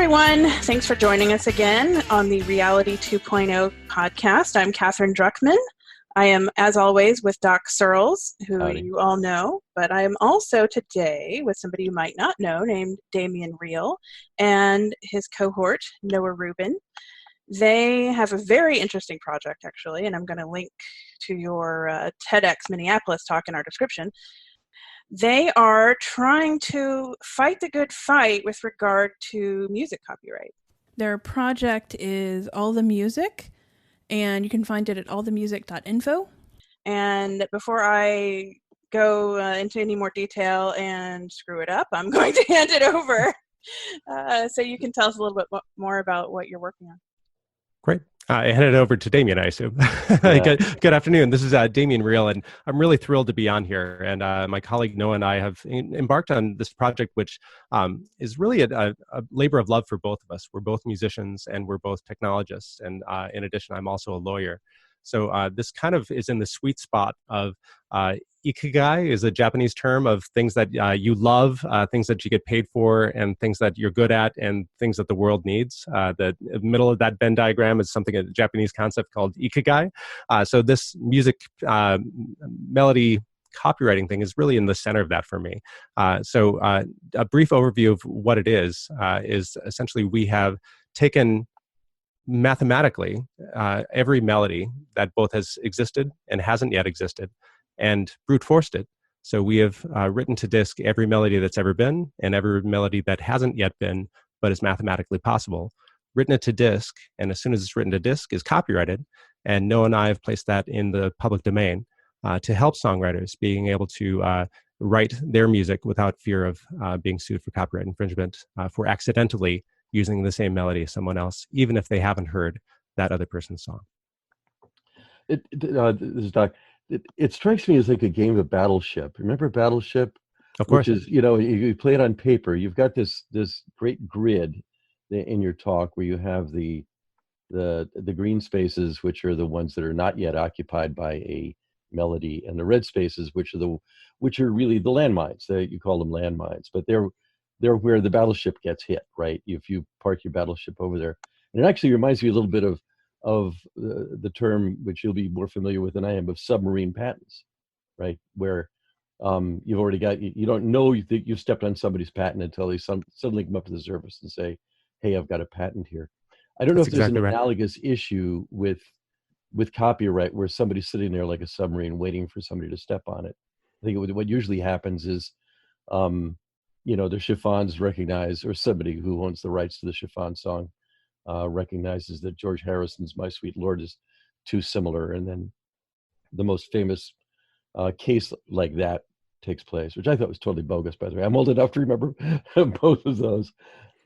everyone. Thanks for joining us again on the Reality 2.0 podcast. I'm Catherine Druckman. I am, as always, with Doc Searles, who Howdy. you all know, but I am also today with somebody you might not know named Damian Reel and his cohort, Noah Rubin. They have a very interesting project, actually, and I'm going to link to your TEDx Minneapolis talk in our description. They are trying to fight the good fight with regard to music copyright. Their project is All the Music, and you can find it at allthemusic.info. And before I go into any more detail and screw it up, I'm going to hand it over so you can tell us a little bit more about what you're working on. Great. I hand it over to Damian, I assume. Yeah. Good afternoon. This is Damian Reel, and I'm really thrilled to be on here. And my colleague Noah and I have embarked on this project, which is really a labor of love for both of us. We're both musicians, and we're both technologists. And in addition, I'm also a lawyer. So this kind of is in the sweet spot of ikigai is a Japanese term of things that you love, things that you get paid for, and things that you're good at, and things that the world needs. The middle of that Venn diagram is something, a Japanese concept called ikigai. So this music melody copywriting thing is really in the center of that for me. So a brief overview of what it is essentially we have taken mathematically every melody that both has existed and hasn't yet existed and brute forced it. So we have written to disk every melody that's ever been and every melody that hasn't yet been but is mathematically possible, written it to disk, and as soon as it's written to disk is copyrighted, and Noah and I have placed that in the public domain to help songwriters being able to write their music without fear of being sued for copyright infringement for accidentally using the same melody as someone else, even if they haven't heard that other person's song. This is Doc. It strikes me as like a game of Battleship. Remember Battleship? Of course. Which is, you play it on paper. You've got this great grid in your talk where you have the green spaces, which are the ones that are not yet occupied by a melody, and the red spaces, which are really the landmines. You call them landmines, but they're where the battleship gets hit, right? If you park your battleship over there. And it actually reminds me a little bit of the term, which you'll be more familiar with than I am, of submarine patents, right? Where you've already got, you don't know that you've stepped on somebody's patent until they suddenly come up to the surface and say, hey, I've got a patent here. I don't know if there's an analogous issue with copyright where somebody's sitting there like a submarine waiting for somebody to step on it. I think what usually happens is, the chiffons recognize, or somebody who owns the rights to the chiffon song recognizes that George Harrison's My Sweet Lord is too similar. And then the most famous case like that takes place, which I thought was totally bogus, by the way. I'm old enough to remember both of those.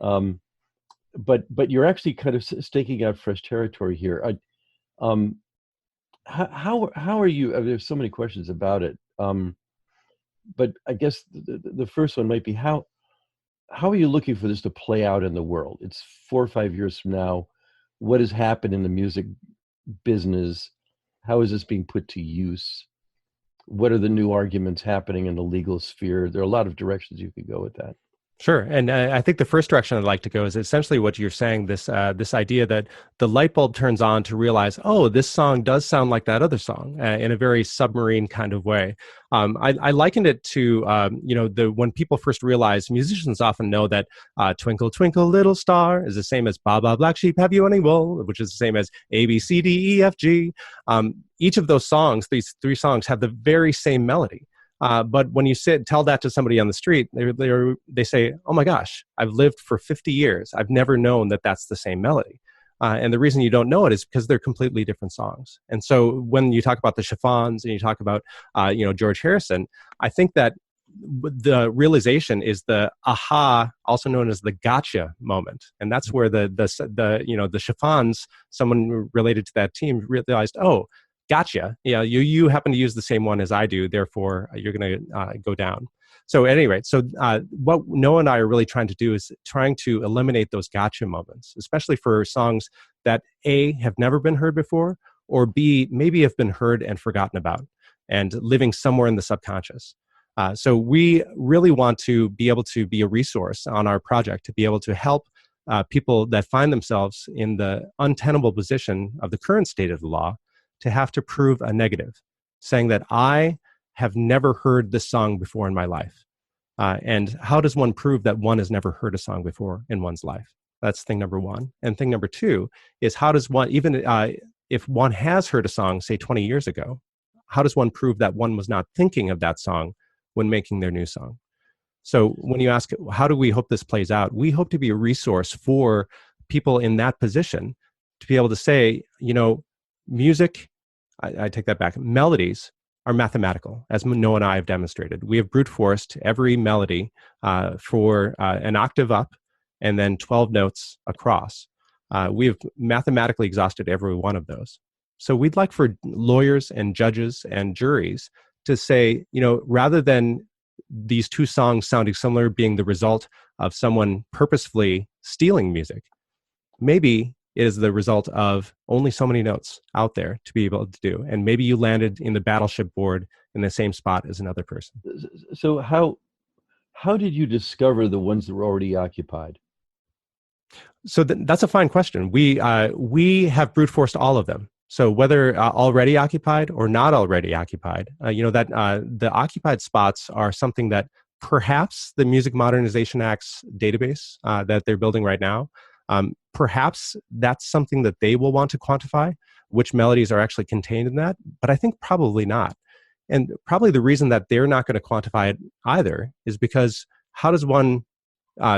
But you're actually kind of staking out fresh territory here. How are you? There's so many questions about it. But I guess the first one might be how are you looking for this to play out in the world? It's 4 or 5 years from now. What has happened in the music business? How is this being put to use? What are the new arguments happening in the legal sphere? There are a lot of directions you could go with that. Sure. And I think the first direction I'd like to go is essentially what you're saying, this idea that the light bulb turns on to realize, oh, this song does sound like that other song in a very submarine kind of way. I likened it to, when people first realize, musicians often know that Twinkle, Twinkle, Little Star is the same as Ba Ba Black Sheep, Have You Any Wool, which is the same as A, B, C, D, E, F, G. Each of those songs, these 3 songs, have the very same melody. But when you tell that to somebody on the street, they say, oh my gosh, I've lived for 50 years. I've never known that that's the same melody. And the reason you don't know it is because they're completely different songs. And so when you talk about the chiffons and you talk about, George Harrison, I think that the realization is the aha, also known as the gotcha moment. And that's where the chiffons, someone related to that team realized, oh, gotcha. Yeah, you happen to use the same one as I do, therefore you're going to go down. So at any rate, what Noah and I are really trying to do is trying to eliminate those gotcha moments, especially for songs that A, have never been heard before, or B, maybe have been heard and forgotten about and living somewhere in the subconscious. So we really want to be able to be a resource on our project to be able to help people that find themselves in the untenable position of the current state of the law to have to prove a negative, saying that I have never heard this song before in my life. And how does one prove that one has never heard a song before in one's life? That's thing number one. And thing number two is, how does one, even if one has heard a song, say 20 years ago, how does one prove that one was not thinking of that song when making their new song? So when you ask, how do we hope this plays out? We hope to be a resource for people in that position to be able to say, music, I take that back, melodies are mathematical, as Noah and I have demonstrated. We have brute forced every melody for an octave up and then 12 notes across. We have mathematically exhausted every one of those. So we'd like for lawyers and judges and juries to say, rather than these two songs sounding similar being the result of someone purposefully stealing music, maybe it is the result of only so many notes out there to be able to do. And maybe you landed in the Battleship board in the same spot as another person. So how did you discover the ones that were already occupied? So that's a fine question. We have brute forced all of them. So whether already occupied or not already occupied, the occupied spots are something that perhaps the Music Modernization Act's database that they're building right now, perhaps that's something that they will want to quantify, which melodies are actually contained in that. But I think probably not. And probably the reason that they're not going to quantify it either is because how does one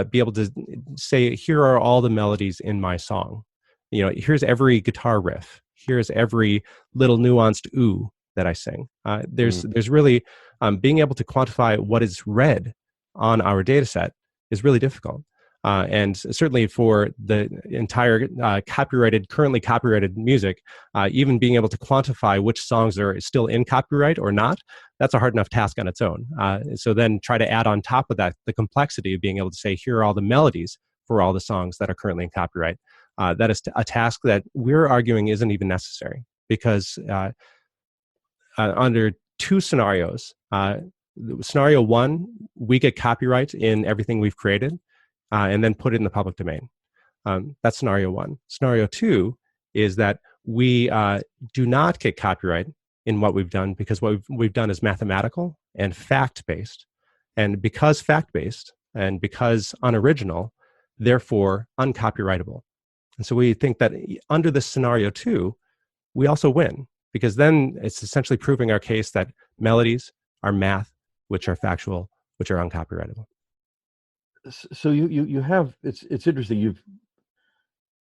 be able to say, here are all the melodies in my song? Here's every guitar riff. Here's every little nuanced ooh that I sing. There's really being able to quantify what is read on our data set is really difficult. And certainly for the entire currently copyrighted music, even being able to quantify which songs are still in copyright or not, that's a hard enough task on its own. So then try to add on top of that the complexity of being able to say, here are all the melodies for all the songs that are currently in copyright. That is a task that we're arguing isn't even necessary, because under two scenarios, scenario one, we get copyright in everything we've created and then put it in the public domain. That's scenario one. Scenario two is that we do not get copyright in what we've done, because what we've done is mathematical and fact-based. And because fact-based and because unoriginal, therefore uncopyrightable. And so we think that under this scenario two, we also win, because then it's essentially proving our case that melodies are math, which are factual, which are uncopyrightable. So you have, it's interesting.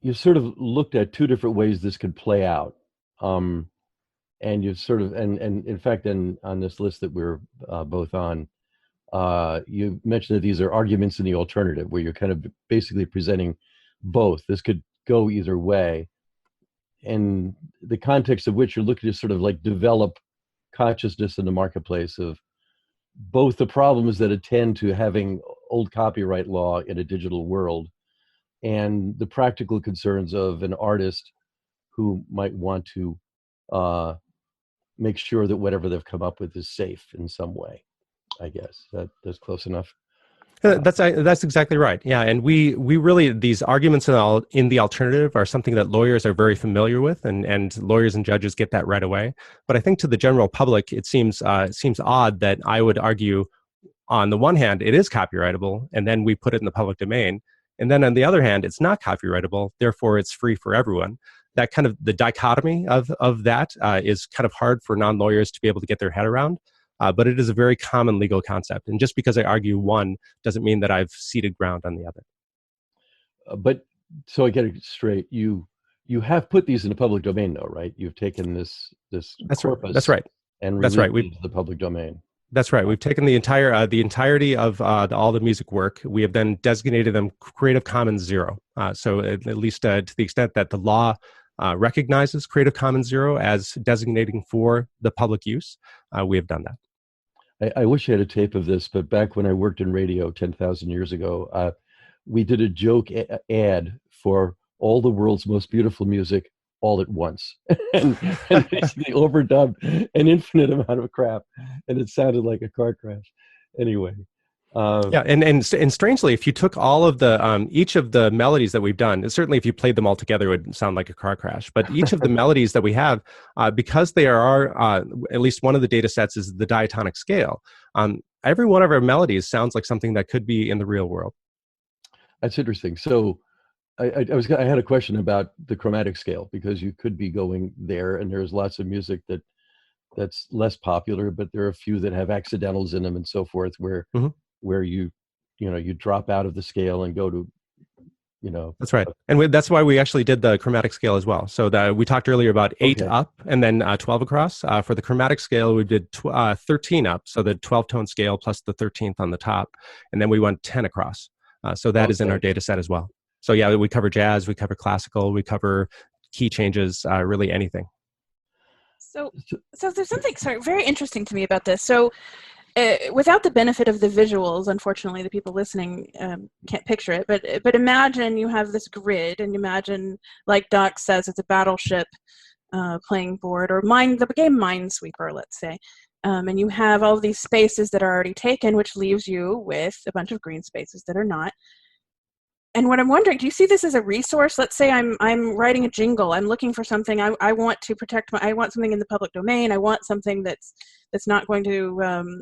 You've sort of looked at two different ways this could play out, and you've sort of and in fact, on this list that we're both on, you mentioned that these are arguments in the alternative, where you're kind of basically presenting both. This could go either way, and the context of which you're looking to sort of like develop consciousness in the marketplace of both the problems that attend to having old copyright law in a digital world and the practical concerns of an artist who might want to make sure that whatever they've come up with is safe in some way. I guess that's close enough. That's exactly right. Yeah, and we really, these arguments in the alternative are something that lawyers are very familiar with, and lawyers and judges get that right away. But I think to the general public, it seems odd that I would argue, on the one hand, it is copyrightable, and then we put it in the public domain, and then on the other hand, it's not copyrightable, therefore it's free for everyone. That kind of the dichotomy of that is kind of hard for non-lawyers to be able to get their head around. But it is a very common legal concept. And just because I argue one doesn't mean that I've ceded ground on the other. But so I get it straight, you have put these in the public domain though, right? You've taken this corpus. That's right. And that's right. Into the public domain. That's right. We've taken the entirety of all the music work. We have then designated them Creative Commons 0. So at least to the extent that the law recognizes Creative Commons 0 as designating for the public use, we have done that. I wish I had a tape of this, but back when I worked in radio 10,000 years ago, we did a joke ad for all the world's most beautiful music all at once, and basically overdubbed an infinite amount of crap, and it sounded like a car crash. Anyway, Yeah, and strangely, if you took all of the each of the melodies that we've done, certainly if you played them all together, it would sound like a car crash. But each of the melodies that we have, because they are at least one of the data sets is the diatonic scale. Every one of our melodies sounds like something that could be in the real world. That's interesting. So I had a question about the chromatic scale, because you could be going there, and there's lots of music that's less popular, but there are a few that have accidentals in them and so forth, where you drop out of the scale and go to, That's right. And that's why we actually did the chromatic scale as well. So we talked earlier about 8 up and then 12 across. For the chromatic scale, we did 13 up, so the 12-tone scale plus the 13th on the top. And then we went 10 across. So that is in our data set as well. So yeah, we cover jazz, we cover classical, we cover key changes, really anything. So there's something very interesting to me about this. So without the benefit of the visuals, unfortunately, the people listening can't picture it. But imagine you have this grid, and imagine, like Doc says, it's a battleship playing board, or the game Minesweeper, let's say. And you have all these spaces that are already taken, which leaves you with a bunch of green spaces that are not. And what I'm wondering, do you see this as a resource? Let's say I'm writing a jingle. I'm looking for something. I want to protect I want something in the public domain. I want something that's not going to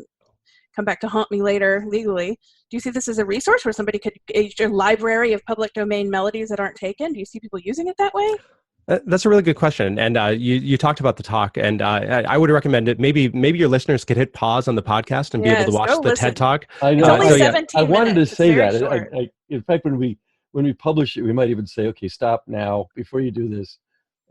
come back to haunt me later legally. Do you see this as a resource where somebody could a library of public domain melodies that aren't taken? Do you see people using it that way? That's a really good question, and you talked about the talk, and I would recommend it. Maybe your listeners could hit pause on the podcast and be able to watch the TED Talk. I know. It's only 17 I wanted minutes. to say that. In fact, when we publish it, we might even say, "Okay, stop now before you do this,"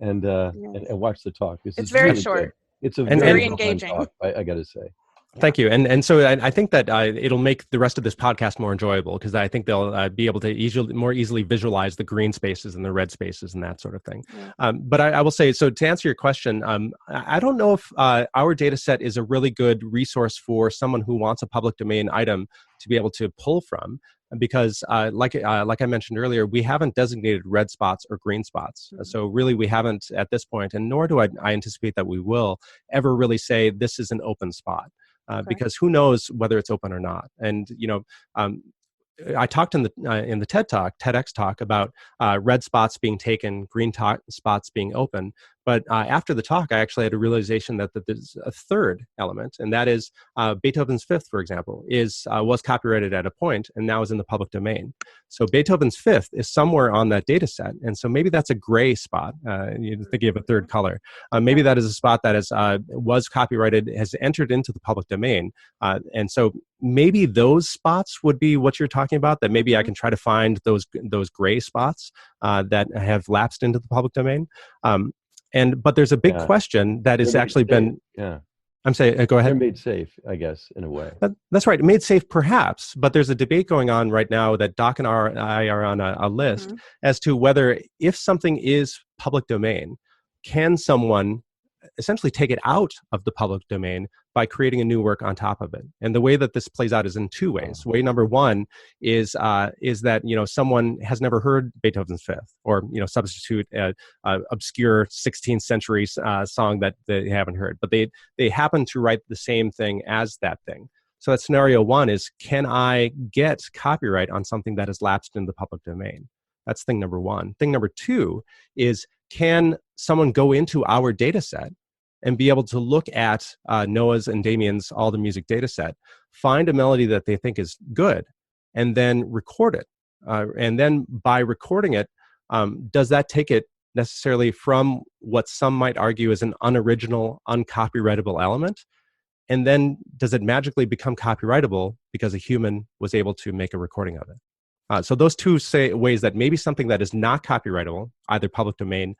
and watch the talk. It's very really short. Good. It's a very engaging talk, I got to say. Thank you. And so I think that it'll make the rest of this podcast more enjoyable, because I think they'll be able to more easily visualize the green spaces and the red spaces and that sort of thing. Yeah. But I will say, so to answer your question, I don't know if our data set is a really good resource for someone who wants a public domain item to be able to pull from, because like I mentioned earlier, we haven't designated red spots or green spots. Mm-hmm. So really we haven't at this point, and nor do I anticipate that we will ever really say this is an open spot. Because who knows whether it's open or not. And I talked in the TEDx talk about red spots being taken, green spots being open. But after the talk, I actually had a realization that there's a third element, and that is Beethoven's Fifth, for example, was copyrighted at a point and now is in the public domain. So Beethoven's Fifth is somewhere on that data set, and so maybe that's a gray spot. You're thinking of a third color. Maybe that is a spot that was copyrighted, has entered into the public domain, and so maybe those spots would be what you're talking about. That maybe I can try to find those gray spots that have lapsed into the public domain. But there's a big question that has actually been. Yeah. I'm saying, go ahead. They're made safe, I guess, in a way. That's right. Made safe, perhaps, but there's a debate going on right now that Doc and I are on a list as to whether, if something is public domain, can someone essentially take it out of the public domain by creating a new work on top of it. And the way that this plays out is in two ways. Way number one is that someone has never heard Beethoven's Fifth, or substitute a obscure 16th century song that they haven't heard, but they happen to write the same thing as that thing. So that scenario one is, can I get copyright on something that has lapsed in the public domain? That's thing number one. Thing number two is, can someone go into our data set and be able to look at Noah's and Damien's All the Music data set, find a melody that they think is good, and then record it. And then by recording it, does that take it necessarily from what some might argue is an unoriginal, uncopyrightable element? And then does it magically become copyrightable because a human was able to make a recording of it? So those two ways that maybe something that is not copyrightable, either public domain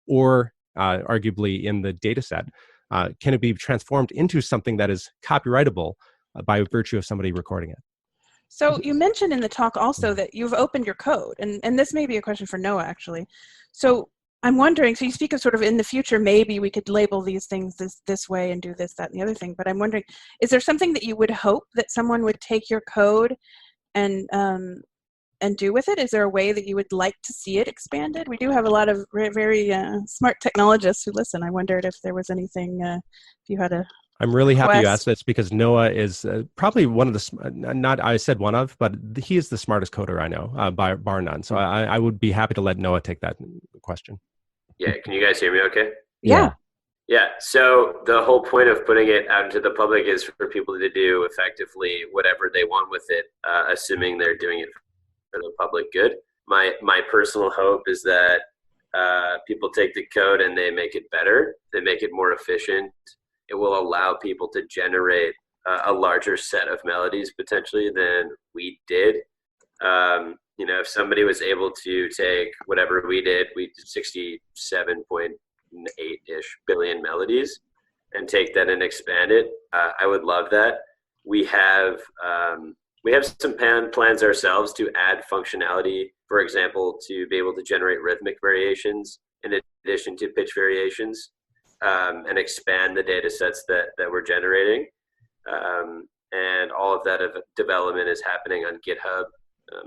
or arguably in the data set, can it be transformed into something that is copyrightable by virtue of somebody recording it? So you mentioned in the talk also that you've opened your code, and this may be a question for Noah, actually. So I'm wondering, so you speak of sort of in the future, maybe we could label these things this way and do this, that, and the other thing, but I'm wondering, is there something that you would hope that someone would take your code and do with it? Is there a way that you would like to see it expanded? We do have a lot of very smart technologists who listen. I wondered if there was anything, if you had a I'm really happy you Quest. asked this because Noah is probably one of not I said one of, but he is the smartest coder I know, bar none. So I would be happy to let Noah take that question. Yeah, can you guys hear me okay? Yeah. Yeah, so the whole point of putting it out into the public is for people to do effectively whatever they want with it, assuming they're doing it for the public good. My personal hope is that people take the code and they make it better, they make it more efficient. It will allow people to generate a larger set of melodies potentially than we did. If somebody was able to take whatever we did 67.8-ish billion melodies and take that and expand it, I would love that. We have some plans ourselves to add functionality, for example, to be able to generate rhythmic variations in addition to pitch variations, and expand the data sets that we're generating. And all of that development is happening on GitHub.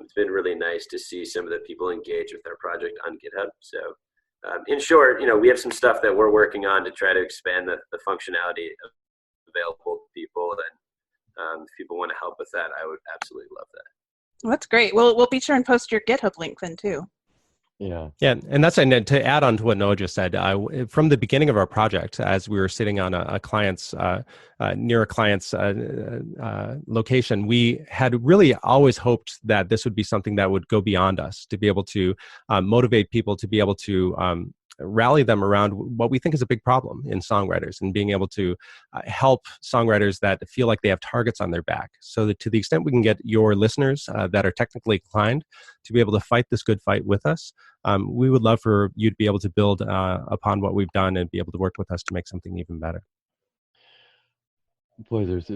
It's been really nice to see some of the people engage with our project on GitHub. So in short, we have some stuff that we're working on to try to expand the functionality available to people. And if people want to help with that, I would absolutely love that. Well, that's great. We'll be sure and post your GitHub link then too. Yeah, and that's to add on to what Noah just said. From the beginning of our project, as we were sitting on a client's near a client's location, we had really always hoped that this would be something that would go beyond us, to be able to motivate people, to be able to rally them around what we think is a big problem in songwriters, and being able to help songwriters that feel like they have targets on their back. So that to the extent we can get your listeners that are technically inclined to be able to fight this good fight with us, we would love for you to be able to build upon what we've done and be able to work with us to make something even better. Boy, there's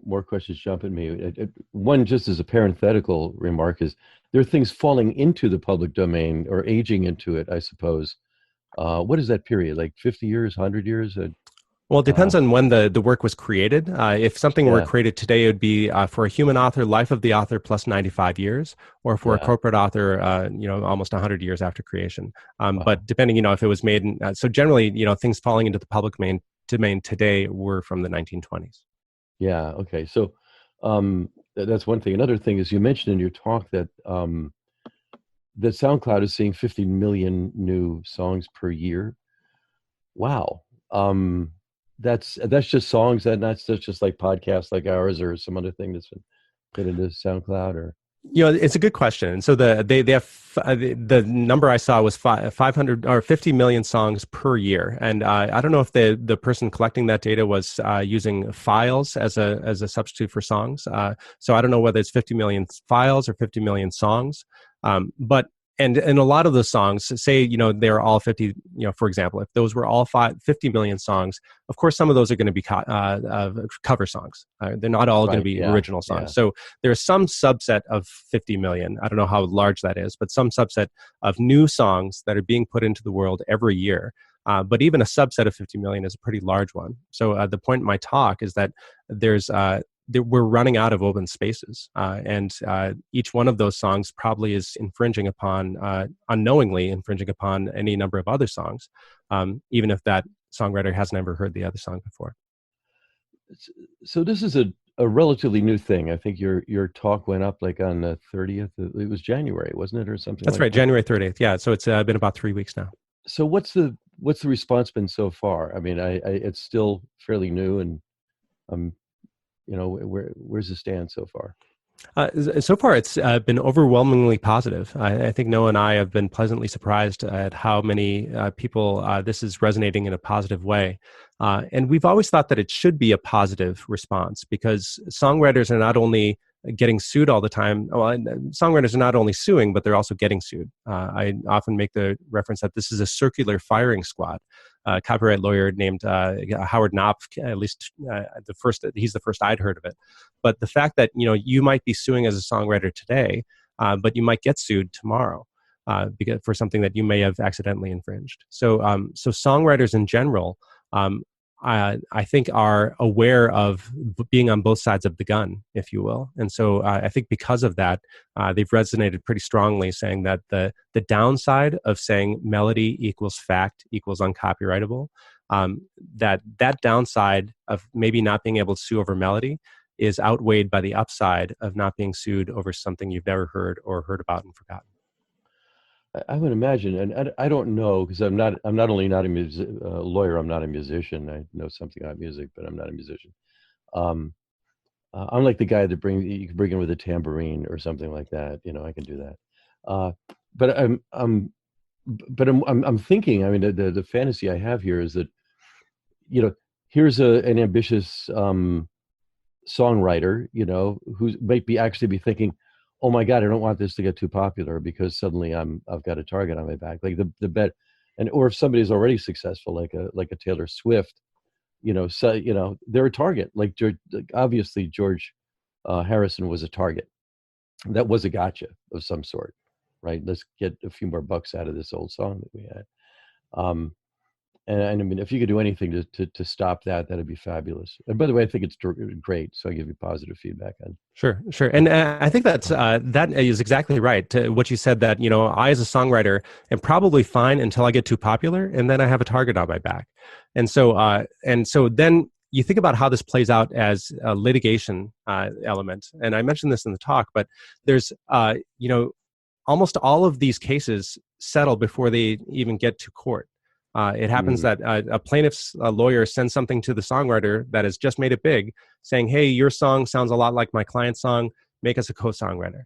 more questions jumping me. One, just as a parenthetical remark, is there are things falling into the public domain or aging into it, I suppose. What is that period? Like 50 years, 100 years? Well, it depends on when the work was created. If something were created today, it would be for a human author, life of the author plus 95 years, or for a corporate author, almost 100 years after creation. But depending, if it was made, so generally, things falling into the public domain today were from the 1920s. Yeah. Okay. So that's one thing. Another thing is, you mentioned in your talk that that SoundCloud is seeing 50 million new songs per year. Wow. That's just songs, that's just like podcasts like ours or some other thing that's been put into SoundCloud, or? It's a good question. So they have the number I saw was 500 or 50 million songs per year, and I don't know if the person collecting that data was using files as a substitute for songs. So I don't know whether it's 50 million files or 50 million songs, but. And a lot of the songs, say, they're all 50, for example, if those were all 50 million songs, of course, some of those are going to be cover songs. They're not all going to be original songs. Yeah. So there's some subset of 50 million. I don't know how large that is, but some subset of new songs that are being put into the world every year. But even a subset of 50 million is a pretty large one. So the point in my talk is that we're running out of open spaces, and each one of those songs probably is infringing upon, unknowingly infringing upon any number of other songs, even if that songwriter hasn't ever heard the other song before. So this is a relatively new thing. I think your talk went up like on the 30th. It was January, wasn't it, or something? That's right, January 30th. Yeah, so it's been about 3 weeks now. So what's the response been so far? I mean, it's still fairly new, and where's it stand so far? So far, it's been overwhelmingly positive. I think Noah and I have been pleasantly surprised at how many people this is resonating in a positive way. And we've always thought that it should be a positive response, because songwriters are not only getting sued all the time. Well, songwriters are not only suing, but they're also getting sued. I often make the reference that this is a circular firing squad. A copyright lawyer named Howard Knopf, at least he's the first I'd heard of it. But the fact that you might be suing as a songwriter today, but you might get sued tomorrow because for something that you may have accidentally infringed. So songwriters in general, I think are aware of being on both sides of the gun, if you will. And so I think because of that, they've resonated pretty strongly, saying that the downside of saying melody equals fact equals uncopyrightable, that downside of maybe not being able to sue over melody is outweighed by the upside of not being sued over something you've never heard or heard about and forgotten. I would imagine, and I don't know, because I'm not only not a lawyer, I'm not a musician. I know something about music, but I'm not a musician. I'm like the guy that you can bring in with a tambourine or something like that. I can do that. But I'm thinking. I mean, the fantasy I have here is that, here's an ambitious songwriter, who might actually be thinking, oh my God, I don't want this to get too popular because suddenly I've got a target on my back. Like the bet, or if somebody's already successful, like a Taylor Swift, so they're a target. Like obviously George Harrison was a target. That was a gotcha of some sort, right? Let's get a few more bucks out of this old song that we had. And I mean, if you could do anything to stop that, that'd be fabulous. And by the way, I think it's great. So I give you positive feedback on. Sure. And I think that is exactly right. What you said, that, I as a songwriter am probably fine until I get too popular, and then I have a target on my back. And so then you think about how this plays out as a litigation element. And I mentioned this in the talk, but there's, almost all of these cases settle before they even get to court. It happens that a plaintiff's lawyer sends something to the songwriter that has just made it big, saying, hey, your song sounds a lot like my client's song, make us a co-songwriter.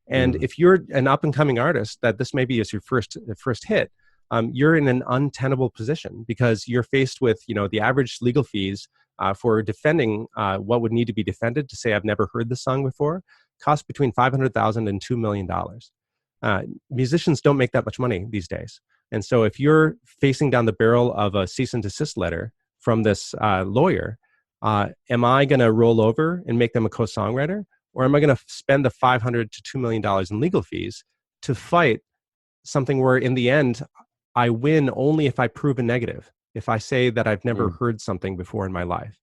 And if you're an up-and-coming artist, that this maybe is your first hit, you're in an untenable position, because you're faced with, the average legal fees for defending what would need to be defended to say, I've never heard this song before, cost between $500,000 and $2 million. Musicians don't make that much money these days. And so if you're facing down the barrel of a cease and desist letter from this lawyer, am I going to roll over and make them a co-songwriter? Or am I going to spend the $500 to $2 million in legal fees to fight something where in the end, I win only if I prove a negative, if I say that I've never heard something before in my life?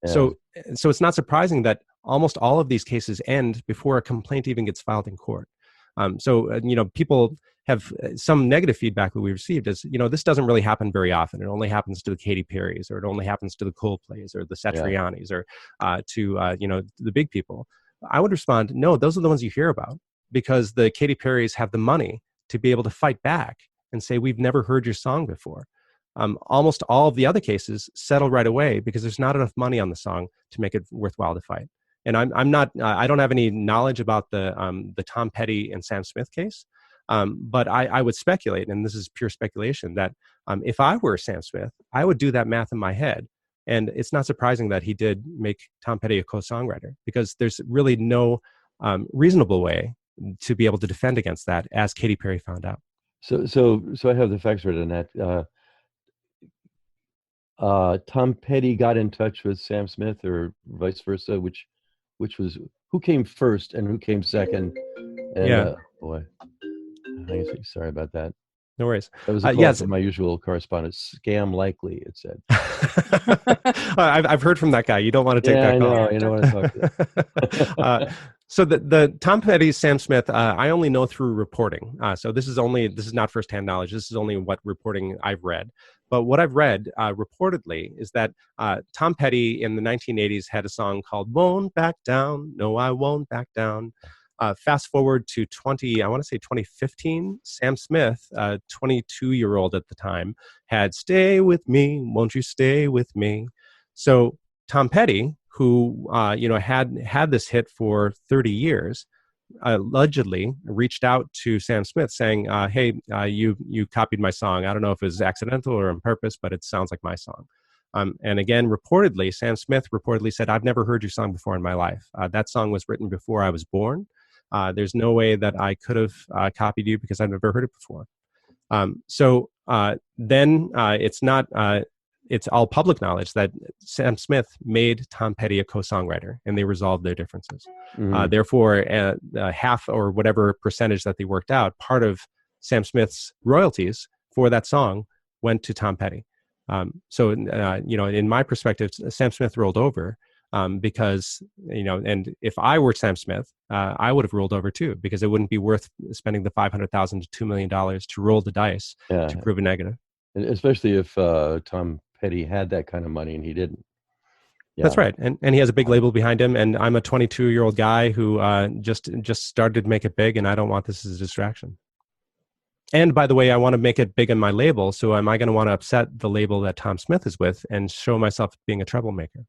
So it's not surprising that almost all of these cases end before a complaint even gets filed in court. People have some negative feedback that we received is, this doesn't really happen very often. It only happens to the Katy Perrys, or it only happens to the Coldplays or the Satrianis, or to the big people. I would respond, no, those are the ones you hear about, because the Katy Perrys have the money to be able to fight back and say, we've never heard your song before. Almost all of the other cases settle right away because there's not enough money on the song to make it worthwhile to fight. And I don't have any knowledge about the Tom Petty and Sam Smith case. But I would speculate, and this is pure speculation, that if I were Sam Smith, I would do that math in my head. And it's not surprising that he did make Tom Petty a co-songwriter, because there's really no reasonable way to be able to defend against that, as Katy Perry found out. So I have the facts right on that. Tom Petty got in touch with Sam Smith, or vice versa, which was, who came first and who came second? And, boy. Sorry about that. No worries. That was a call from my usual correspondent. Scam likely, it said. I've heard from that guy. You don't want to take that call. I know. You don't want to talk to that. So the Tom Petty, Sam Smith, I only know through reporting. So this is not firsthand knowledge. This is only what reporting I've read. But what I've read reportedly is that Tom Petty in the 1980s had a song called "Won't Back Down." No, I won't back down. Fast forward to 2015, Sam Smith, 22-year-old at the time, had "Stay With Me, Won't You Stay With Me." So Tom Petty, who had this hit for 30 years, allegedly reached out to Sam Smith saying, "Hey, you copied my song. I don't know if it was accidental or on purpose, but it sounds like my song." And again, reportedly, Sam Smith reportedly said, "I've never heard your song before in my life. That song was written before I was born. There's no way that I could have copied you because I've never heard it before." Then it's all public knowledge that Sam Smith made Tom Petty a co-songwriter, and they resolved their differences. Therefore, half or whatever percentage that they worked out, part of Sam Smith's royalties for that song went to Tom Petty. In my perspective, Sam Smith rolled over because, and if I were Sam Smith, I would have rolled over too, because it wouldn't be worth spending the $500,000 to $2 million to roll the dice to prove a negative. Especially if Tom Petty had that kind of money and he didn't. Yeah. That's right, and he has a big label behind him. And I'm a 22-year-old guy who just started to make it big, and I don't want this as a distraction. And by the way, I want to make it big in my label. So am I going to want to upset the label that Tom Smith is with and show myself being a troublemaker?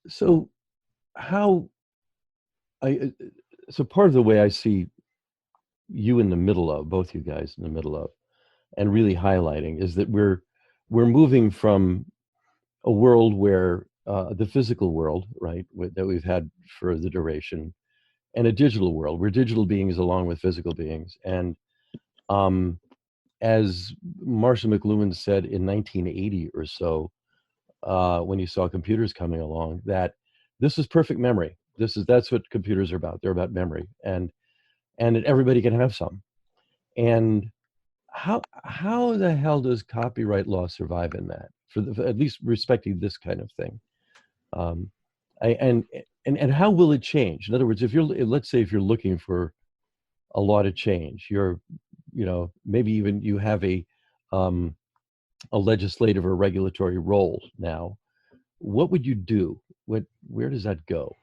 So part of the way I see you in the middle of, both you guys in the middle of, and really highlighting, is that we're moving from a world where the physical world, right, that we've had for the duration, and a digital world where digital beings along with physical beings. And as Marshall McLuhan said in 1980 or so, when he saw computers coming along, that this is perfect memory. That's what computers are about. They're about memory, and everybody can have some. And how the hell does copyright law survive in that, for at least respecting this kind of thing? And how will it change? In other words, let's say if you're looking for a law to change, maybe even you have a legislative or regulatory role now, what would you do? Where does that go?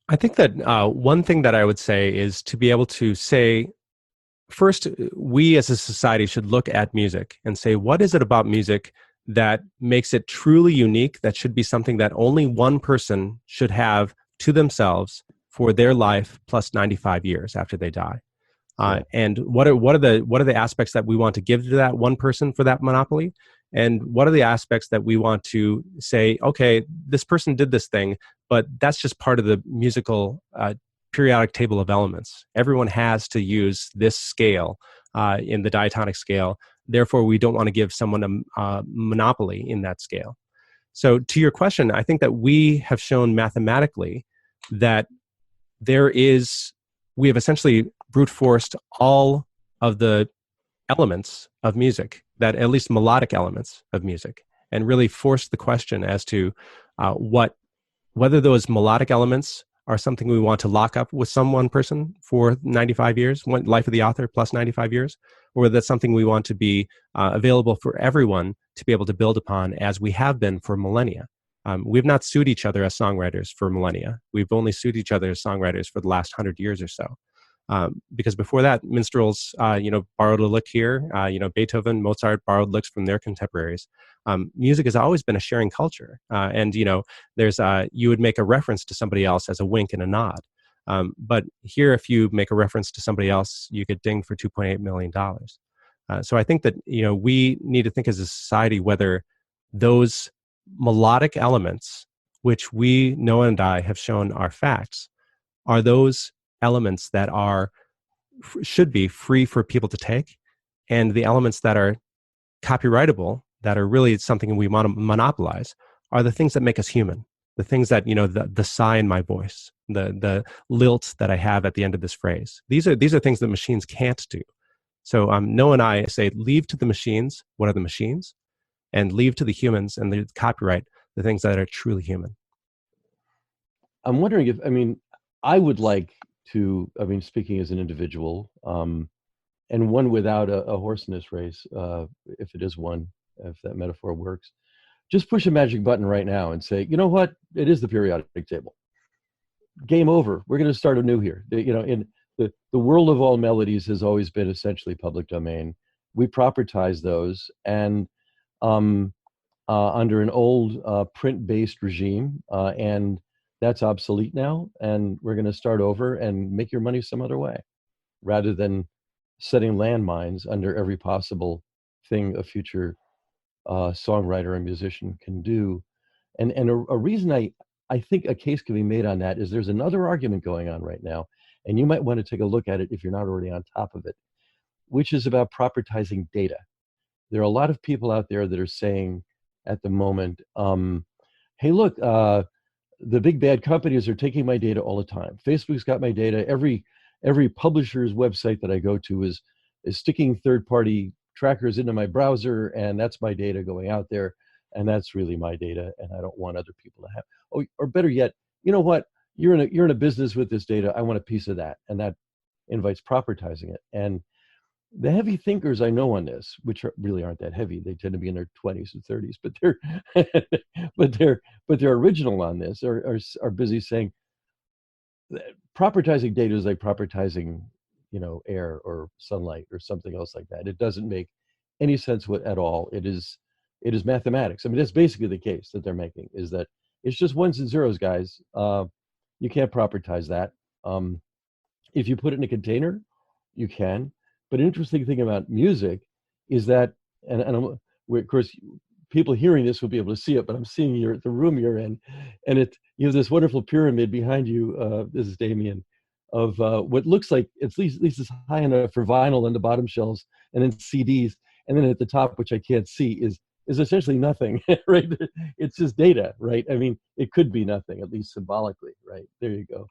I think that one thing that I would say is to be able to say, first, we as a society should look at music and say, what is it about music that makes it truly unique, that should be something that only one person should have to themselves for their life plus 95 years after they die? And what are the aspects that we want to give to that one person for that monopoly? And what are the aspects that we want to say, okay, this person did this thing, but that's just part of the musical periodic table of elements. Everyone has to use this scale in the diatonic scale. Therefore, we don't want to give someone a monopoly in that scale. So to your question, I think that we have shown mathematically that we have essentially brute forced all of the elements of music, that at least melodic elements of music, and really forced the question as to whether those melodic elements are something we want to lock up with some one person for 95 years, life of the author plus 95 years, or that's something we want to be available for everyone to be able to build upon, as we have been for millennia. We've not sued each other as songwriters for millennia. We've only sued each other as songwriters for the last 100 years or so. Because before that, minstrels, borrowed a lick here. Beethoven, Mozart borrowed licks from their contemporaries. Music has always been a sharing culture, and there's you would make a reference to somebody else as a wink and a nod. But here, if you make a reference to somebody else, you get dinged for $2.8 million. So I think that we need to think as a society whether those melodic elements, which we, Noah and I, have shown are facts, are those elements that should be free for people to take, and the elements that are copyrightable, that are really something we want to monopolize, are the things that make us human. The things that, the sigh in my voice, the lilt that I have at the end of this phrase. These are things that machines can't do. So Noah and I say, leave to the machines what are the machines, and leave to the humans and the copyright the things that are truly human. I'm wondering I would like to, speaking as an individual, and one without a horse in this race, if it is one, if that metaphor works, just push a magic button right now and say, you know what, it is the periodic table. Game over. We're going to start anew here. In the world of all melodies has always been essentially public domain. We propertize those, and under an old print-based regime, and that's obsolete now, and we're going to start over and make your money some other way, rather than setting landmines under every possible thing a future songwriter and musician can do. And a reason I think a case can be made on that is there's another argument going on right now, and you might want to take a look at it if you're not already on top of it, which is about propertizing data. There are a lot of people out there that are saying at the moment, hey, look, the big bad companies are taking my data all the time. Facebook's got my data. Every publisher's website that I go to is sticking third-party trackers into my browser, and that's my data going out there, and that's really my data, and I don't want other people to have. Oh, or better yet, you know what? You're in a business with this data. I want a piece of that, and that invites propertizing it. And the heavy thinkers I know on this, which really aren't that heavy, they tend to be in their 20s and 30s, but they're original on this, are busy saying that propertizing data is like propertizing, air or sunlight or something else like that. It doesn't make any sense at all. It is mathematics. I mean, that's basically the case that they're making, is that it's just ones and zeros, guys. You can't propertize that. If you put it in a container, you can. But an interesting thing about music is that, and of course, people hearing this will be able to see it, but I'm seeing the room you're in, and you have this wonderful pyramid behind you. This is Damien, of what looks like at least it's high enough for vinyl on the bottom shelves, and then CDs, and then at the top, which I can't see, is essentially nothing, right? It's just data, right? I mean, it could be nothing, at least symbolically, right? There you go.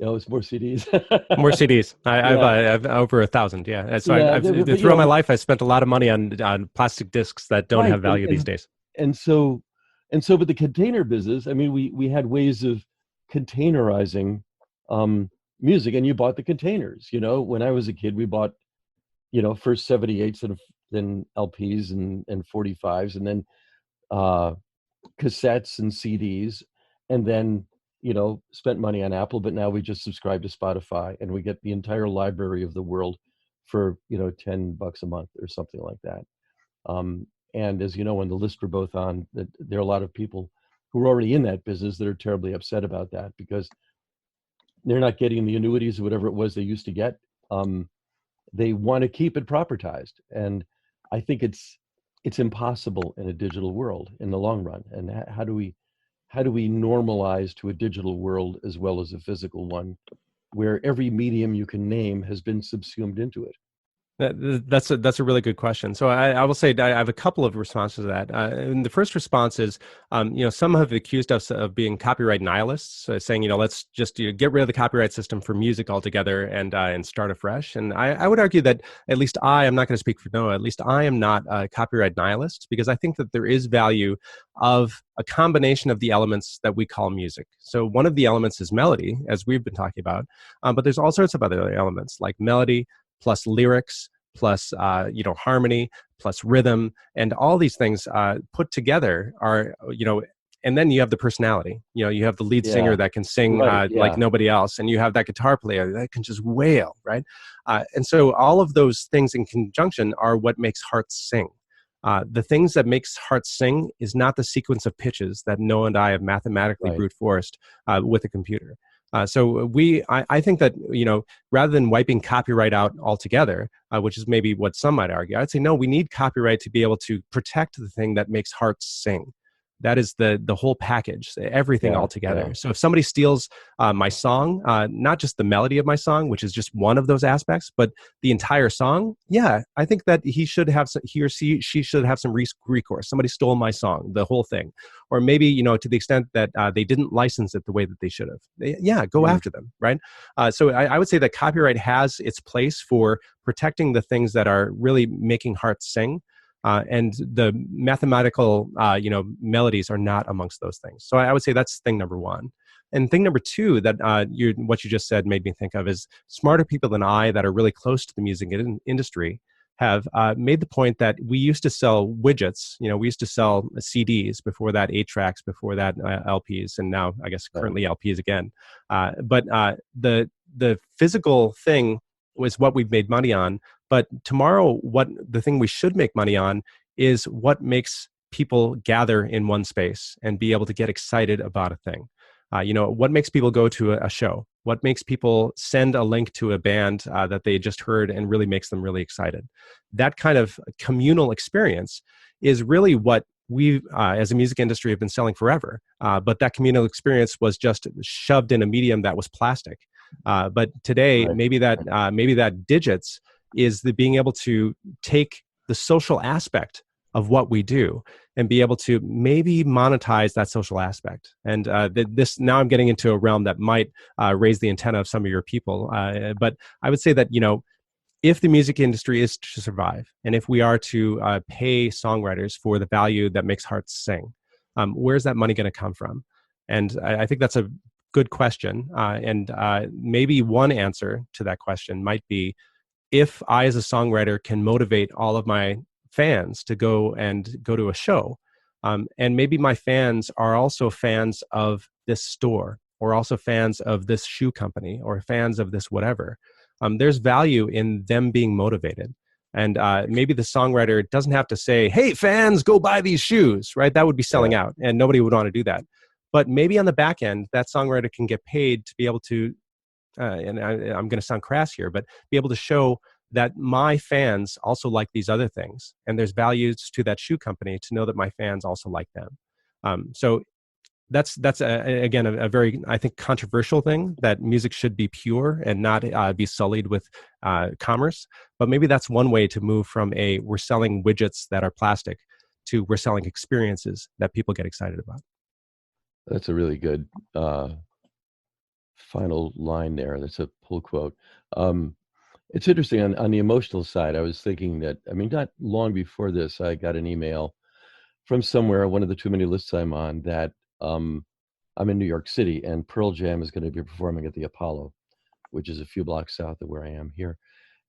It's more CDs. More CDs. I've over 1,000. Yeah. So throughout my life, I spent a lot of money on plastic discs that don't have value these days. And so, with the container business, I mean, we had ways of containerizing music, and you bought the containers. When I was a kid, we bought, first 78s and then LPs and 45s, and then cassettes and CDs, and then spent money on Apple, but now we just subscribe to Spotify, and we get the entire library of the world for $10 a month or something like that. And as you know, when the list we're both on, that there are a lot of people who are already in that business that are terribly upset about that, because they're not getting the annuities or whatever it was they used to get. They want to keep it propertized, and I think it's impossible in a digital world in the long run. And how do we normalize to a digital world as well as a physical one, where every medium you can name has been subsumed into it? That's a really good question. So I will say I have a couple of responses to that. And the first response is, some have accused us of being copyright nihilists, saying, let's just get rid of the copyright system for music altogether and start afresh. And I would argue that at least I'm not going to speak for Noah, at least I am not a copyright nihilist, because I think that there is value of a combination of the elements that we call music. So one of the elements is melody, as we've been talking about, but there's all sorts of other elements like melody, plus lyrics, plus harmony, plus rhythm, and all these things put together are, and then you have the personality. You have the lead singer that can sing like nobody else, and you have that guitar player that can just wail, right? And so all of those things in conjunction are what makes hearts sing. The things that makes hearts sing is not the sequence of pitches that Noah and I have mathematically brute forced with a computer. So I think that, rather than wiping copyright out altogether, which is maybe what some might argue, I'd say, no, we need copyright to be able to protect the thing that makes hearts sing. That is the whole package, everything all together. Yeah. So if somebody steals my song, not just the melody of my song, which is just one of those aspects, but the entire song, I think that he or she should have some recourse. Somebody stole my song, the whole thing. Or maybe, to the extent that they didn't license it the way that they should have. Go after them, right? So I would say that copyright has its place for protecting the things that are really making hearts sing. And the mathematical, melodies are not amongst those things. So I would say that's thing number one. And thing number two that what you just said made me think of is smarter people than I that are really close to the music industry have made the point that we used to sell widgets. We used to sell CDs, before that 8-tracks, before that LPs, and now I guess currently LPs again. But the physical thing was what we've made money on. But tomorrow, the thing we should make money on is what makes people gather in one space and be able to get excited about a thing. What makes people go to a show? What makes people send a link to a band that they just heard and really makes them really excited? That kind of communal experience is really what we, as a music industry, have been selling forever. But that communal experience was just shoved in a medium that was plastic. But today, maybe that digits is the being able to take the social aspect of what we do and be able to maybe monetize that social aspect. And this now I'm getting into a realm that might raise the antenna of some of your people. But I would say that, if the music industry is to survive, and if we are to pay songwriters for the value that makes hearts sing, where's that money going to come from? And I think that's a good question. And maybe one answer to that question might be, if I, as a songwriter, can motivate all of my fans to go to a show, and maybe my fans are also fans of this store, or also fans of this shoe company, or fans of this whatever, there's value in them being motivated. And maybe the songwriter doesn't have to say, "Hey, fans, go buy these shoes," right? That would be selling out, and nobody would want to do that. But maybe on the back end, that songwriter can get paid to be able to, and I'm going to sound crass here, but be able to show that my fans also like these other things. And there's values to that shoe company to know that my fans also like them. So that's again, a very, I think, controversial thing, that music should be pure and not be sullied with commerce. But maybe that's one way to move from we're selling widgets that are plastic to we're selling experiences that people get excited about. That's a really good final line there. That's a pull quote. It's interesting on the emotional side. I was thinking that, I mean, not long before this, I got an email from somewhere, one of the too many lists I'm on, that I'm in New York City and Pearl Jam is going to be performing at the Apollo, which is a few blocks south of where I am here.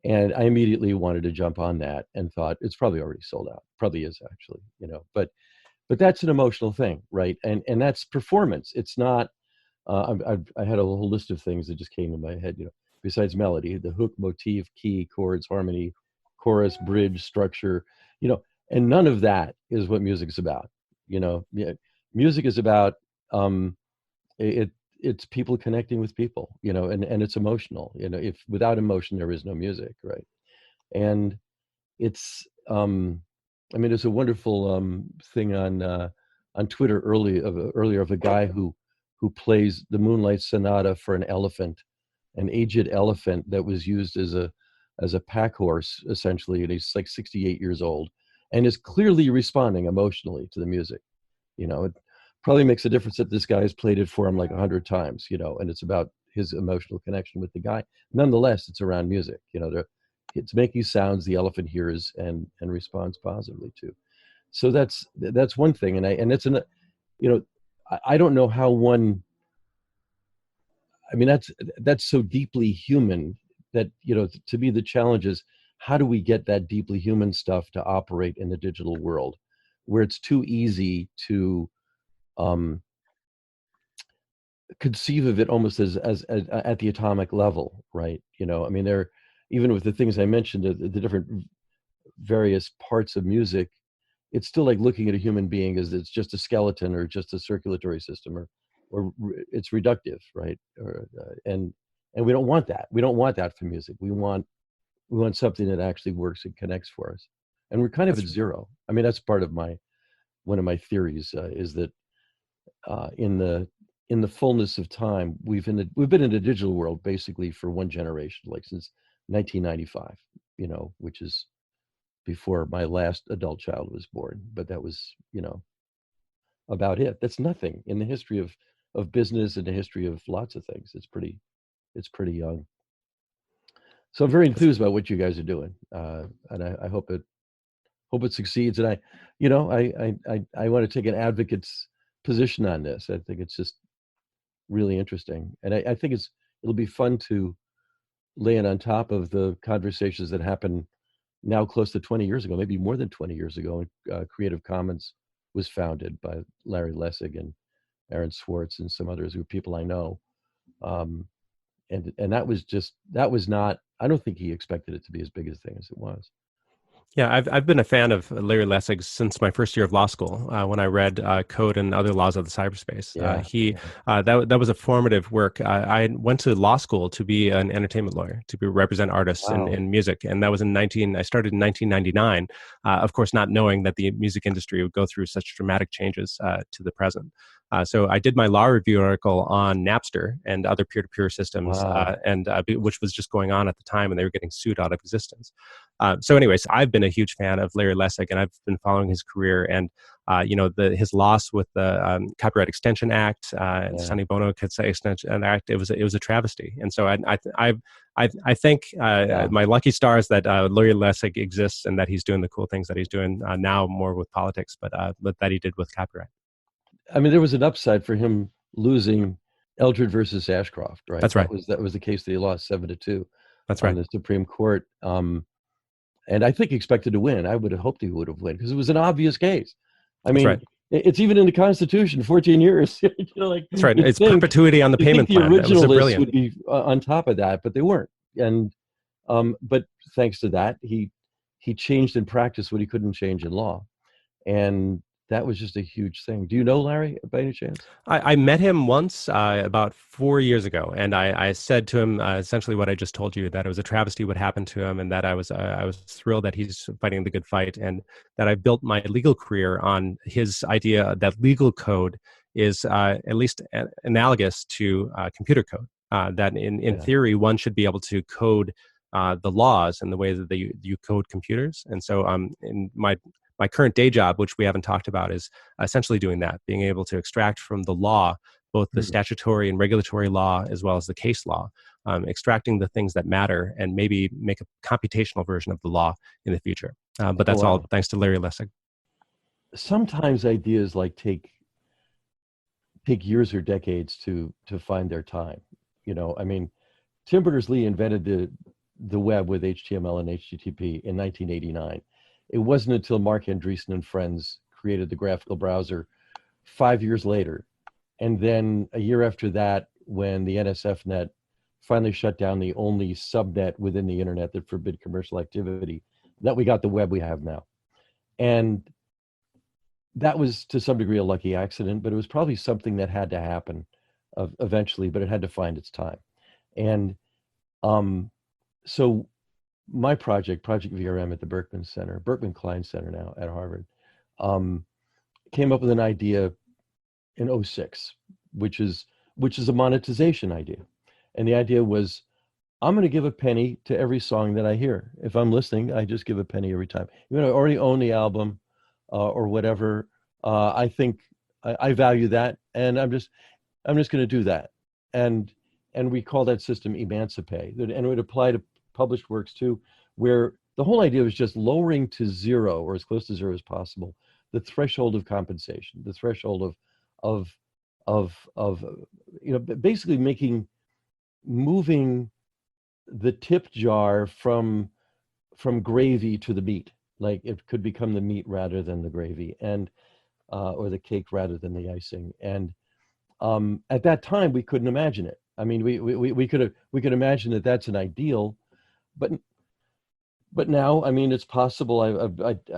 And I immediately wanted to jump on that and thought it's probably already sold out. Probably is, actually, but that's an emotional thing, right? And that's performance. It's not. I had a whole list of things that just came to my head. Besides melody, the hook, motif, key, chords, harmony, chorus, bridge, structure. And none of that is what music's about. Music is about it's people connecting with people. And it's emotional. If without emotion there is no music, right? And it's it's a wonderful thing on Twitter earlier of a guy who plays the Moonlight Sonata for an aged elephant that was used as a pack horse, essentially, and he's like 68 years old and is clearly responding emotionally to the music. It probably makes a difference that this guy has played it for him like 100 times, and it's about his emotional connection with the guy. Nonetheless, it's around music. It's making sounds the elephant hears and responds positively to. So that's one thing, and it's I don't know how one. I mean, that's so deeply human that to me the challenge is, how do we get that deeply human stuff to operate in the digital world, where it's too easy to conceive of it almost as at the atomic level, right? There, even with the things I mentioned, the different various parts of music, it's still like looking at a human being as it's just a skeleton or just a circulatory system, or it's reductive, right? And we don't want that. We don't want that for music. We want something that actually works and connects for us. And we're kind of at zero. I mean, that's part of one of my theories is that in the fullness of time, we've been in the digital world basically for one generation, like since 1995, which is before my last adult child was born. But that was, about it. That's nothing in the history of business and the history of lots of things. It's pretty young. So I'm very enthused about what you guys are doing, and I hope it succeeds. And I want to take an advocate's position on this. I think it's just really interesting, and I think it'll be fun to lay it on top of the conversations that happened now close to 20 years ago, maybe more than 20 years ago. Creative Commons was founded by Larry Lessig and Aaron Swartz and some others who are people I know. And that was not, I don't think he expected it to be as big a thing as it was. Yeah, I've been a fan of Larry Lessig since my first year of law school, when I read Code and Other Laws of the Cyberspace. That was a formative work. I went to law school to be an entertainment lawyer, to represent artists in music, and that was I started in 1999. Of course, not knowing that the music industry would go through such dramatic changes to the present. So I did my law review article on Napster and other peer-to-peer systems, Wow. which was just going on at the time, and they were getting sued out of existence. So anyways, I've been a huge fan of Larry Lessig, and I've been following his career. And his loss with the Copyright Extension Act, Sonny Bono Extension Act, it was a travesty. And so I think my lucky stars that Larry Lessig exists and that he's doing the cool things that he's doing now more with politics, but that he did with copyright. I mean, there was an upside for him losing Eldred versus Ashcroft, right? That's right. That was the case that he lost 7-2. That's on right. the Supreme Court. And I think expected to win. I would have hoped he would have won because it was an obvious case. I mean, right. It's even in the Constitution, 14 years. That's right. It's perpetuity on the payment plan. The originalists would be on top of that, but they weren't. And but thanks to that, he changed in practice what he couldn't change in law, and that was just a huge thing. Do you know Larry by any chance? I met him once about 4 years ago, and I said to him essentially what I just told you, that it was a travesty what happened to him, and that I was thrilled that he's fighting the good fight, and that I built my legal career on his idea that legal code is at least analogous to computer code. That in theory, one should be able to code the laws in the way that you code computers. And so in my current day job, which we haven't talked about, is essentially doing that, being able to extract from the law, both the statutory and regulatory law, as well as the case law, extracting the things that matter and maybe make a computational version of the law in the future. But that's all thanks to Larry Lessig. Sometimes ideas like take years or decades to find their time. I mean, Tim Berners-Lee invented the web with HTML and HTTP in 1989. It wasn't until Mark Andreessen and friends created the graphical browser 5 years later. And then a year after that, when the NSFNet finally shut down the only subnet within the internet that forbid commercial activity, that we got the web we have now. And that was to some degree a lucky accident, but it was probably something that had to happen eventually, but it had to find its time. And so my Project VRM at the Berkman Klein Center now at Harvard, came up with an idea in 2006, which is a monetization idea. And the idea was, I'm going to give a penny to every song that I hear. If I'm listening, I just give a penny every time. I already own the album or whatever. I think I value that, and I'm just going to do that. And we call that system Emancipate, and it would apply to published works too, where the whole idea was just lowering to zero, or as close to zero as possible, the threshold of compensation, the threshold of basically moving the tip jar from gravy to the meat. Like it could become the meat rather than the gravy, and or the cake rather than the icing. And at that time, we couldn't imagine it. I mean, we could imagine that that's an ideal, but now, I mean, it's possible.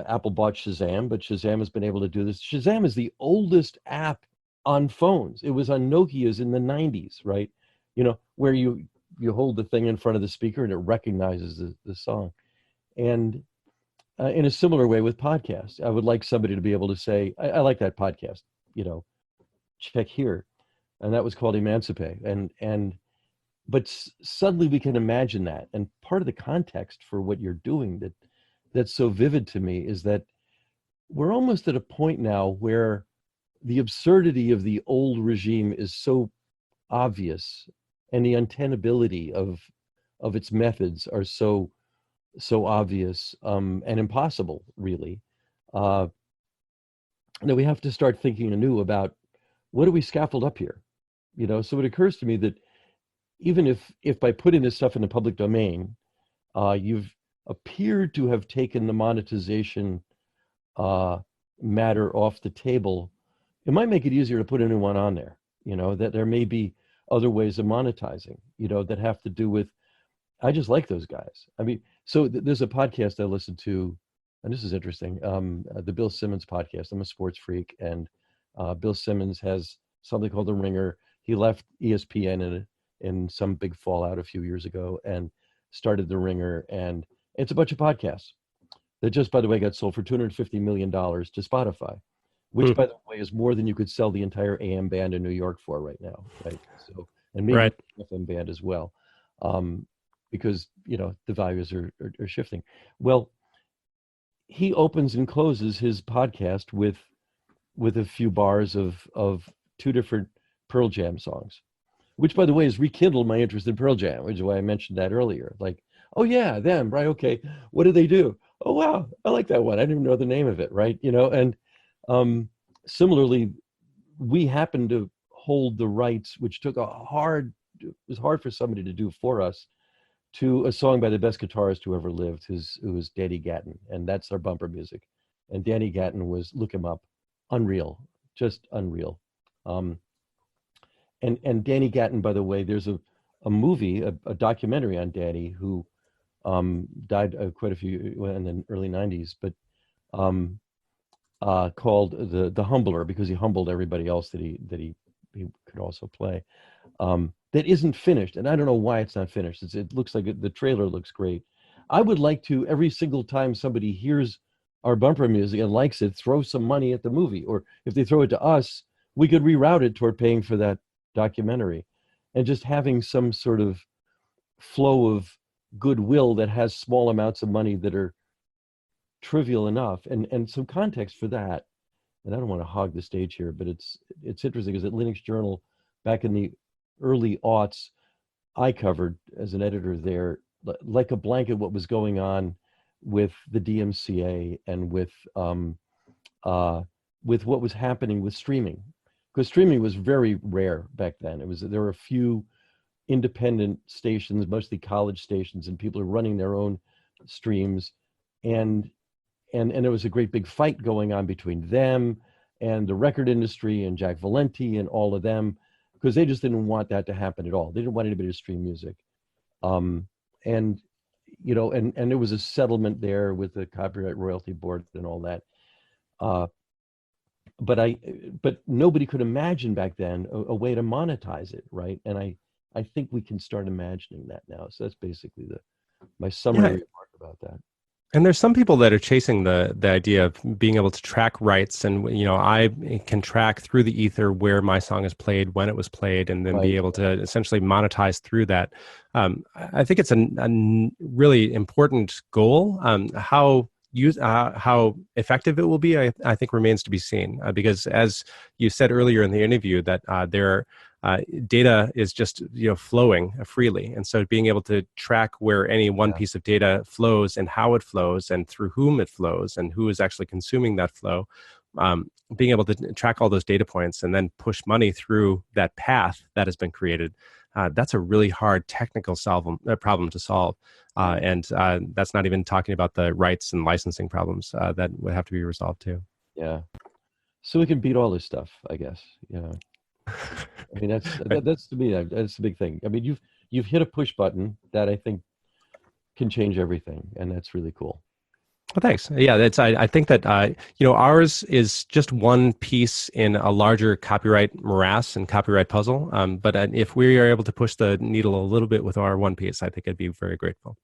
Apple bought Shazam, but Shazam has been able to do this. Shazam is the oldest app on phones. It was on Nokia's in the 90s, right? Where you hold the thing in front of the speaker and it recognizes the song. And in a similar way with podcasts, I would like somebody to be able to say, I like that podcast, check here. And that was called Emancipate. But suddenly we can imagine that. And part of the context for what you're doing that's so vivid to me is that we're almost at a point now where the absurdity of the old regime is so obvious, and the untenability of its methods are so obvious and impossible, really, that we have to start thinking anew about what do we scaffold up here. So it occurs to me that even if by putting this stuff in the public domain, you've appeared to have taken the monetization matter off the table, it might make it easier to put anyone on there. That there may be other ways of monetizing, that have to do with, I just like those guys. I mean, so there's a podcast I listen to, and this is interesting, the Bill Simmons podcast. I'm a sports freak, and Bill Simmons has something called The Ringer. He left ESPN in some big fallout a few years ago and started The Ringer, and it's a bunch of podcasts that just, by the way, got sold for $250 million to Spotify. which by the way is more than you could sell the entire AM band in New York for right now, right? So, and maybe Right. FM band as well, because the values are shifting. Well, he opens and closes his podcast with a few bars of two different Pearl Jam songs, which by the way has rekindled my interest in Pearl Jam, which is why I mentioned that earlier. Like, oh yeah, them, right? Okay, what did they do? Oh wow, I like that one. I didn't even know the name of it, right? And similarly, we happened to hold the rights, which it was hard for somebody to do for us, to a song by the best guitarist who ever lived, who was Danny Gatton, and that's our bumper music. And Danny Gatton look him up, unreal, just unreal. And Danny Gatton, by the way, there's a movie, a documentary on Danny, who died quite a few in the early '90s, but called the Humbler, because he humbled everybody else that he could also play. That isn't finished, and I don't know why it's not finished. It looks like the trailer looks great. I would like to, every single time somebody hears our bumper music and likes it, throw some money at the movie, or if they throw it to us, we could reroute it toward paying for that documentary, and just having some sort of flow of goodwill that has small amounts of money that are trivial enough, and some context for that. And I don't want to hog the stage here, but it's interesting, because at Linux Journal back in the early aughts, I covered as an editor there, like a blanket, what was going on with the DMCA and with what was happening with streaming, because streaming was very rare back then. There were a few independent stations, mostly college stations, and people are running their own streams, and there was a great big fight going on between them and the record industry and Jack Valenti and all of them, because they just didn't want that to happen at all. They didn't want anybody to stream music. And there was a settlement there with the Copyright Royalty Board and all that. But nobody could imagine back then a way to monetize it, right? And I think we can start imagining that now. So that's basically my summary remark about that. And there's some people that are chasing the idea of being able to track rights, and I can track through the ether where my song is played, when it was played, and then be able to essentially monetize through that. I think it's a really important goal. How effective it will be, I think remains to be seen, because as you said earlier in the interview, that data is just flowing freely, and so being able to track where any one piece of data flows and how it flows and through whom it flows and who is actually consuming that flow, being able to track all those data points and then push money through that path that has been created, that's a really hard technical problem to solve, and that's not even talking about the rights and licensing problems that would have to be resolved too. Yeah, so we can beat all this stuff, I guess. I mean, that's to me, that's the big thing. I mean, you've hit a push button that I think can change everything, and that's really cool. Well, thanks. Yeah, I think that ours is just one piece in a larger copyright morass and copyright puzzle. But if we are able to push the needle a little bit with our one piece, I think I'd be very grateful.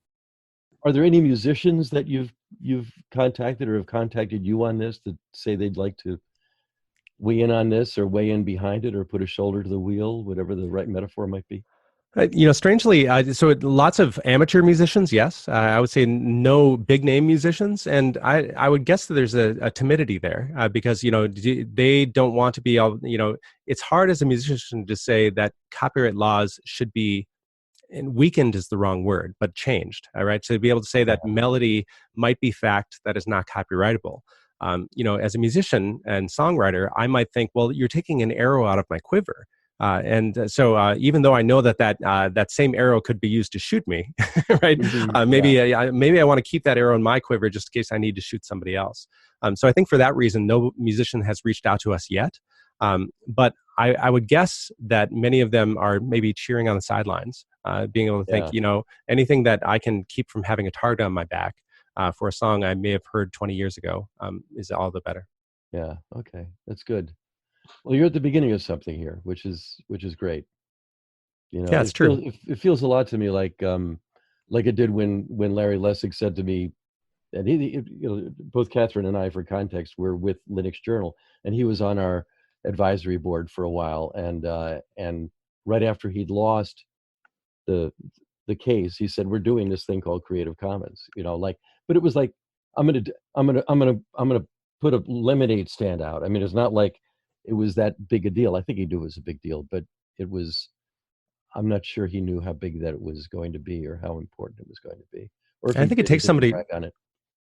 Are there any musicians that you've contacted or have contacted you on this that say they'd like to weigh in on this, or weigh in behind it, or put a shoulder to the wheel, whatever the right metaphor might be? Strangely, so lots of amateur musicians, yes. I would say no big name musicians, and I would guess that there's a timidity there, because they don't want to be all. It's hard as a musician to say that copyright laws should be, and weakened is the wrong word, but changed. All right, so to be able to say that melody might be fact that is not copyrightable. As a musician and songwriter, I might think, well, you're taking an arrow out of my quiver. So even though I know that same arrow could be used to shoot me, right? Maybe I want to keep that arrow in my quiver just in case I need to shoot somebody else. So I think for that reason, no musician has reached out to us yet. But I would guess that many of them are maybe cheering on the sidelines, being able to think, anything that I can keep from having a target on my back for a song I may have heard 20 years ago is all the better. Yeah. Okay. That's good. Well, you're at the beginning of something here, which is great. Yeah, it's true. It feels a lot to me like it did when Larry Lessig said to me, and both Catherine and I, for context, were with Linux Journal, and he was on our advisory board for a while, and right after he'd lost the case, he said, "We're doing this thing called Creative Commons," but it was like, I'm gonna put a lemonade stand out. I mean, it's not like it was that big a deal. I think he knew it was a big deal, but it was. I'm not sure he knew how big that it was going to be or how important it was going to be, or if I he think it did, he takes didn't somebody. brag on it.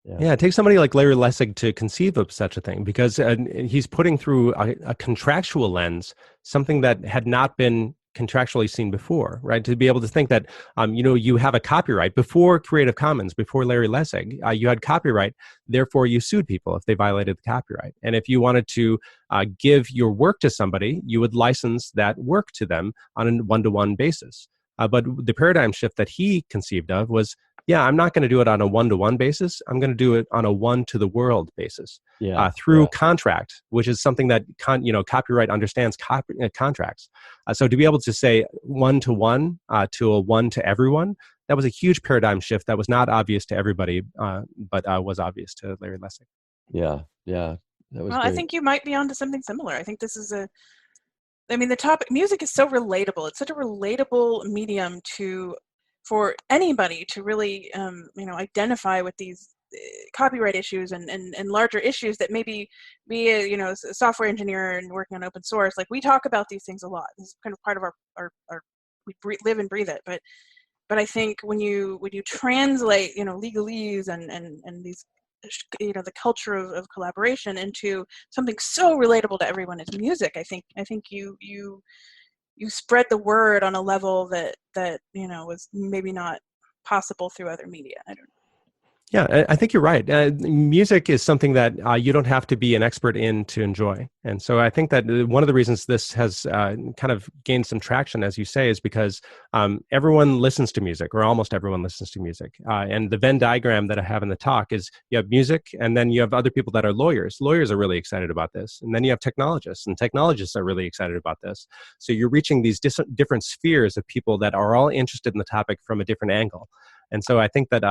Yeah, it takes somebody like Larry Lessig to conceive of such a thing, because he's putting through a contractual lens something that had not been contractually seen before, right? To be able to think that, you have a copyright before Creative Commons, before Larry Lessig, you had copyright, therefore you sued people if they violated the copyright. And if you wanted to give your work to somebody, you would license that work to them on a one-to-one basis. But the paradigm shift that he conceived of was, yeah, I'm not going to do it on a one-to-one basis. I'm going to do it on a one-to-the-world basis through contract, which is something that copyright understands contracts. So to be able to say one-to-one to a one-to-everyone, that was a huge paradigm shift that was not obvious to everybody, but was obvious to Larry Lessig. Yeah. That was well, great. I think you might be onto something similar. I think this is the topic, music is so relatable. It's such a relatable medium for anybody to really, identify with these copyright issues and larger issues that maybe be a software engineer and working on open source. Like, we talk about these things a lot. This is kind of part of our we live and breathe it. But I think when you translate, legalese and these, the culture of collaboration into something so relatable to everyone as music, I think you spread the word on a level that was maybe not possible through other media. I don't know. Yeah, I think you're right. Music is something that you don't have to be an expert in to enjoy. And so I think that one of the reasons this has kind of gained some traction, as you say, is because everyone listens to music, or almost everyone listens to music. And the Venn diagram that I have in the talk is, you have music, and then you have other people that are lawyers. Lawyers are really excited about this. And then you have technologists, and technologists are really excited about this. So you're reaching these different spheres of people that are all interested in the topic from a different angle. And so I think that,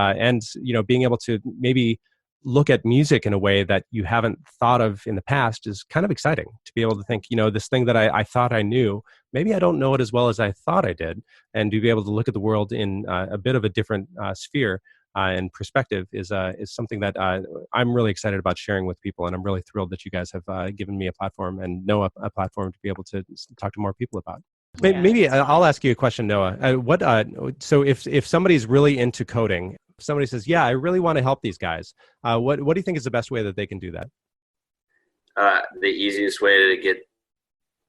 being able to maybe look at music in a way that you haven't thought of in the past is kind of exciting. To be able to think, this thing that I thought I knew, maybe I don't know it as well as I thought I did. And to be able to look at the world in a bit of a different sphere and perspective is something that I'm really excited about sharing with people. And I'm really thrilled that you guys have given me a platform and Noah a platform to be able to talk to more people about. Maybe I'll ask you a question, Noah. So if somebody's really into coding, if somebody says, "Yeah, I really want to help these guys," what do you think is the best way that they can do that? The easiest way to get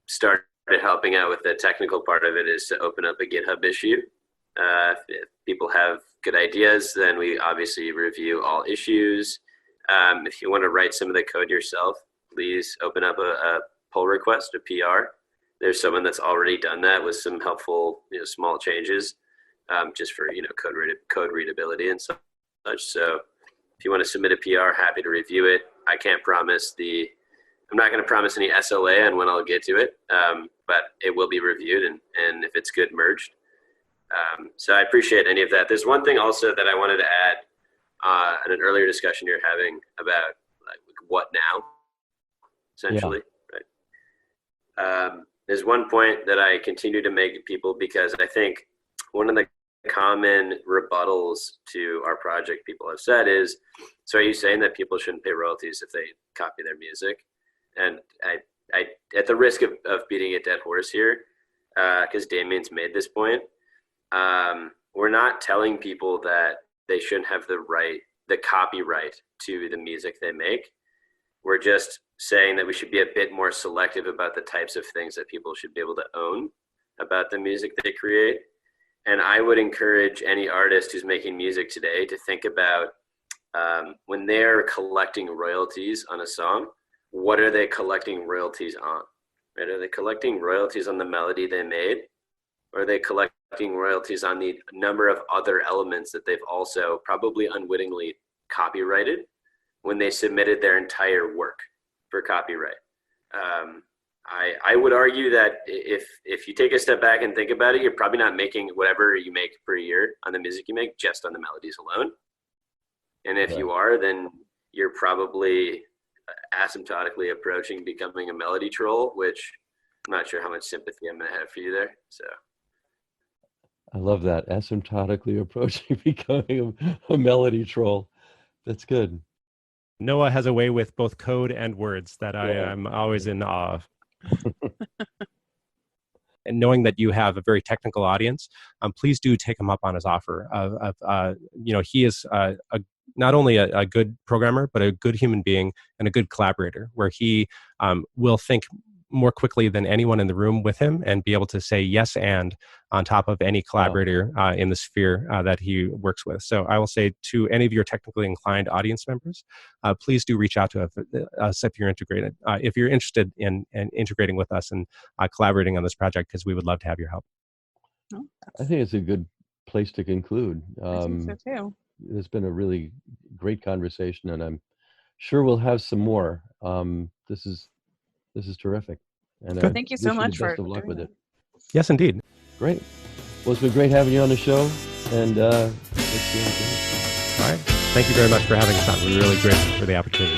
started helping out with the technical part of it is to open up a GitHub issue. If people have good ideas, then we obviously review all issues. If you want to write some of the code yourself, please open up a pull request, a PR. There's someone that's already done that with some helpful, small changes, just for, code readability and such. So if you want to submit a PR, happy to review it. I'm not going to promise any SLA on when I'll get to it, but it will be reviewed and if it's good, merged. So I appreciate any of that. There's one thing also that I wanted to add in an earlier discussion you're having about what now, essentially. Yeah. Right. There's one point that I continue to make to people, because I think one of the common rebuttals to our project people have said is, so are you saying that people shouldn't pay royalties if they copy their music? And I at the risk of beating a dead horse here, because Damien's made this point, we're not telling people that they shouldn't have the copyright to the music they make. We're just saying that we should be a bit more selective about the types of things that people should be able to own about the music they create. And I would encourage any artist who's making music today to think about when they're collecting royalties on a song, what are they collecting royalties on? Right? Are they collecting royalties on the melody they made? Or are they collecting royalties on the number of other elements that they've also probably unwittingly copyrighted when they submitted their entire work for copyright? I would argue that if you take a step back and think about it, you're probably not making whatever you make per year on the music you make just on the melodies alone. And if you are, then you're probably asymptotically approaching becoming a melody troll, which I'm not sure how much sympathy I'm going to have for you there. So I love that. Asymptotically approaching becoming a melody troll. That's good. Noah has a way with both code and words that I'm always in awe of. And knowing that you have a very technical audience, please do take him up on his offer. He is not only a good programmer, but a good human being and a good collaborator, where he will think more quickly than anyone in the room with him and be able to say yes and on top of any collaborator in the sphere that he works with. So I will say to any of your technically inclined audience members, please do reach out to us if you're integrated. If you're interested in integrating with us and collaborating on this project, because we would love to have your help. I think it's a good place to conclude. I think so too. It's been a really great conversation, and I'm sure we'll have some more. This is terrific. And thank you so much for best of luck with it. Yes, indeed. Great. Well, it's been great having you on the show, and let's see how it goes. All right. Thank you very much for having us on. We're really grateful for the opportunity.